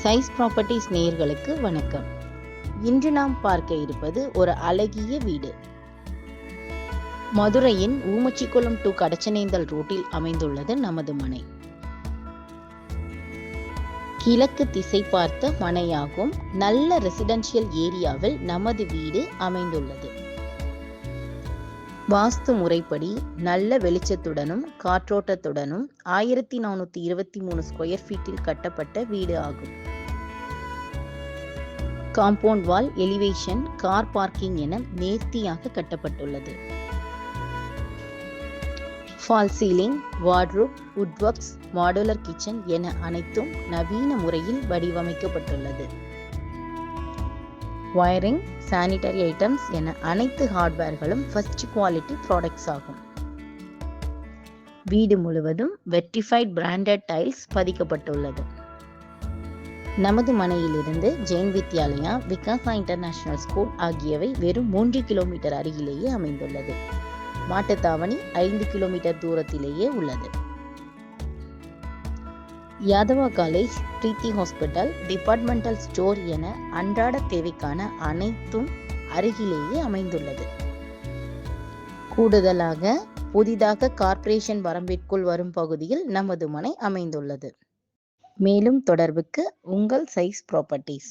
Size properties நேயர்களுக்கு வணக்கம். இன்று நாம் பார்க்க இருப்பது ஒரு அழகிய வீடு. மதுரையின் ஊமச்சிக்குளம் டு கடச்சனேந்தல் ரோட்டில் அமைந்துள்ளது நமது மனை. கிழக்கு திசை பார்த்த மனையாகும். நல்ல ரெசிடென்ஷியல் ஏரியாவில் நமது வீடு அமைந்துள்ளது. வாஸ்து முறைப்படி நல்ல வெளிச்சத்துடனும் காற்றோட்டத்துடனும் 1423 ஸ்கொயர் ஃபீட்டில் கட்டப்பட்ட வீடு ஆகும். Compound wall, elevation, car parking என நேர்த்தியாக கட்டப்பட்டுள்ளது. Fall ceiling, wardrobe, woodworks, modular kitchen என அனைத்தும் நவீன முறையில் வடிவமைக்கப்பட்டுள்ளது. வயரிங், சானிட்டரி ஐட்டம்ஸ் என அனைத்து ஹார்ட்வேர்களும் ஃபர்ஸ்ட் குவாலிட்டி ப்ராடக்ட்ஸ் ஆகும். வீடு முழுவதும் வெர்டிஃபைட் பிராண்டட் டைல்ஸ் பதிக்கப்பட்டுள்ளது. நமது மனையிலிருந்து ஜெயின் வித்யாலயா, விகாசா இன்டர்நேஷனல் ஸ்கூல் ஆகியவை வெறும் 3 கிலோமீட்டர் அருகிலேயே அமைந்துள்ளது. மாட்டுத்தாவணி 5 கிலோமீட்டர் தூரத்திலேயே உள்ளது. யாதவா காலேஜ், பிரீத்தி ஹாஸ்பிட்டல், டிபார்ட்மெண்டல் ஸ்டோர் என அன்றாட தேவைக்கான அனைத்தும் அருகிலேயே அமைந்துள்ளது. கூடுதலாக புதிதாக கார்ப்பரேஷன் வரம்பிற்குள் வரும் பகுதியில் நமது மனை அமைந்துள்ளது. மேலும் தொடர்புக்கு உங்கள் சைஸ் ப்ராப்பர்ட்டிஸ்.